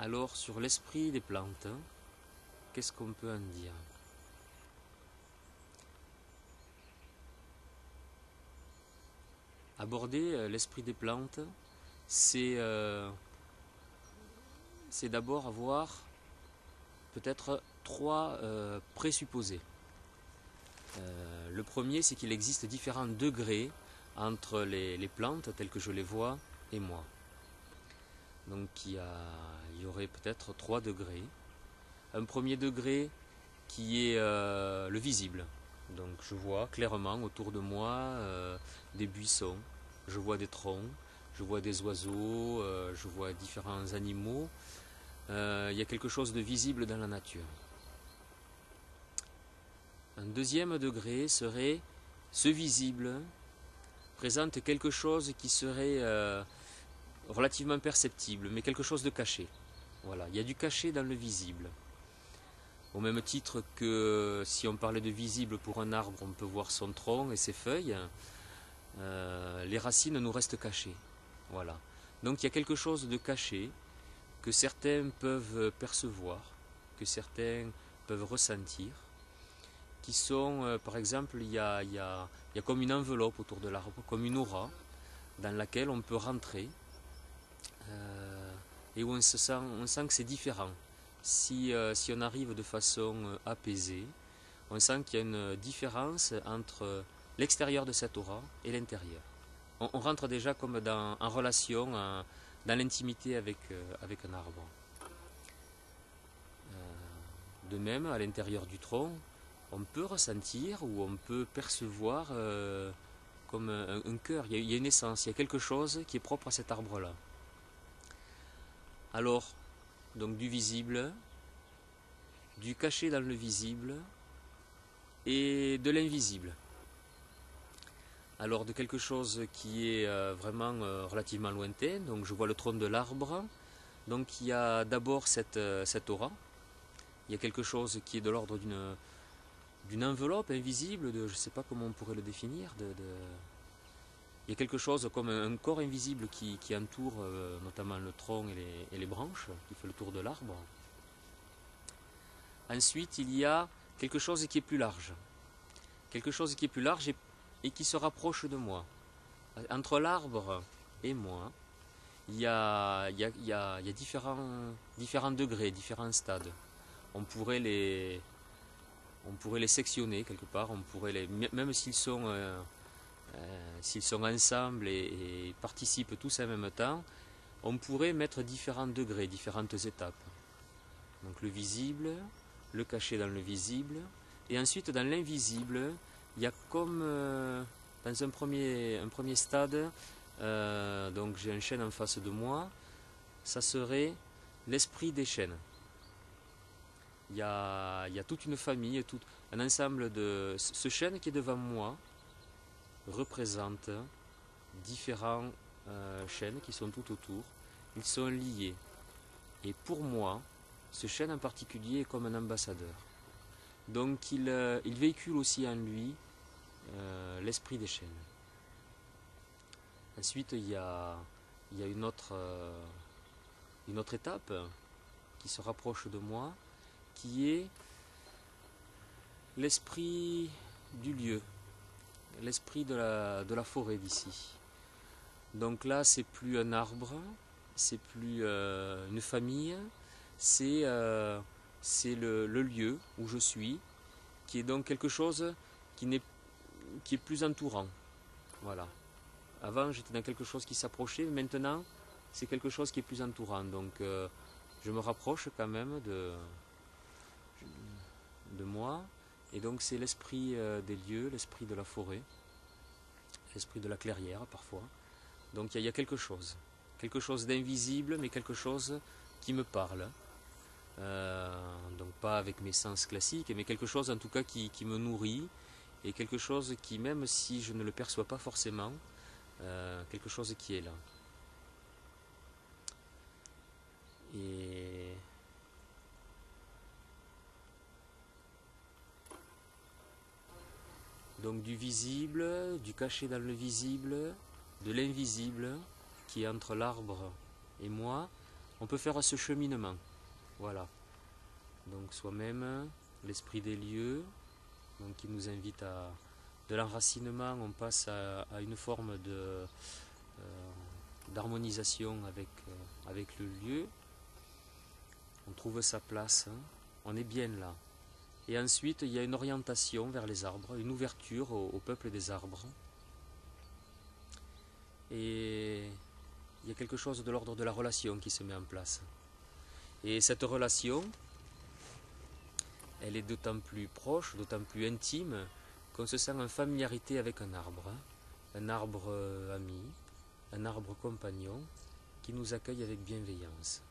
Alors, sur l'esprit des plantes, qu'est-ce qu'on peut en dire? Aborder l'esprit des plantes, c'est d'abord avoir peut-être trois présupposés. Le premier, c'est qu'il existe différents degrés entre les plantes telles que je les vois et moi. Donc il y aurait peut-être 3 degrés. Un premier degré qui est le visible. Donc je vois clairement autour de moi des buissons, je vois des troncs, je vois des oiseaux, je vois différents animaux. Il y a quelque chose de visible dans la nature. Un deuxième degré serait ce visible présente quelque chose qui serait relativement perceptible, mais quelque chose de caché. Voilà, il y a du caché dans le visible. Au même titre que si on parlait de visible pour un arbre, on peut voir son tronc et ses feuilles, les racines nous restent cachées. Voilà. Donc il y a quelque chose de caché que certains peuvent percevoir, que certains peuvent ressentir, qui sont, par exemple, il y a comme une enveloppe autour de l'arbre, comme une aura, dans laquelle on peut rentrer, et où on sent que c'est différent. Si on arrive de façon apaisée, on sent qu'il y a une différence entre l'extérieur de cette aura et l'intérieur. On rentre déjà comme en relation, dans l'intimité avec un arbre. De même, à l'intérieur du tronc, on peut ressentir ou on peut percevoir comme un cœur. Il y a une essence, il y a quelque chose qui est propre à cet arbre-là. Alors, donc du visible, du caché dans le visible et de l'invisible. Alors de quelque chose qui est vraiment relativement lointain, donc je vois le tronc de l'arbre, donc il y a d'abord cette aura, il y a quelque chose qui est de l'ordre d'une enveloppe invisible, je ne sais pas comment on pourrait le définir, il y a quelque chose comme un corps invisible qui entoure notamment le tronc et les branches, qui fait le tour de l'arbre. Ensuite, il y a quelque chose qui est plus large. Quelque chose qui est plus large et qui se rapproche de moi. Entre l'arbre et moi, il y a différents degrés, différents stades. On pourrait les sectionner quelque part, même s'ils sont ensemble et participent tous en même temps, on pourrait mettre différents degrés, différentes étapes. Donc le visible, le caché dans le visible, et ensuite dans l'invisible, il y a comme dans un premier stade, donc j'ai un chêne en face de moi, ça serait l'esprit des chênes. Il y a toute une famille, un ensemble de... Ce chêne qui est devant moi représente différents chênes qui sont tout autour. Ils sont liés. Et pour moi, ce chêne en particulier est comme un ambassadeur. Donc il véhicule aussi en lui l'esprit des chênes. Ensuite, il y a une autre étape qui se rapproche de moi, qui est l'esprit du lieu, l'esprit de la forêt d'ici. Donc là, c'est plus un arbre, c'est plus une famille, c'est le lieu où je suis, qui est donc quelque chose qui est plus entourant. Voilà. Avant, j'étais dans quelque chose qui s'approchait, mais maintenant, c'est quelque chose qui est plus entourant. Donc, je me rapproche quand même de moi. Et donc, c'est l'esprit des lieux, l'esprit de la forêt, l'esprit de la clairière parfois. Donc, il y a quelque chose d'invisible, mais quelque chose qui me parle. Donc, pas avec mes sens classiques, mais quelque chose en tout cas qui me nourrit, et quelque chose qui, même si je ne le perçois pas forcément, quelque chose qui est là. Et donc du visible, du caché dans le visible, de l'invisible qui est entre l'arbre et moi, on peut faire ce cheminement. Voilà. Donc soi-même, l'esprit des lieux, donc qui nous invite à de l'enracinement, on passe à une forme d'harmonisation avec le lieu. On trouve sa place, hein. On est bien là. Et ensuite, il y a une orientation vers les arbres, une ouverture au peuple des arbres. Et il y a quelque chose de l'ordre de la relation qui se met en place. Et cette relation, elle est d'autant plus proche, d'autant plus intime, qu'on se sent en familiarité avec un arbre ami, un arbre compagnon, qui nous accueille avec bienveillance.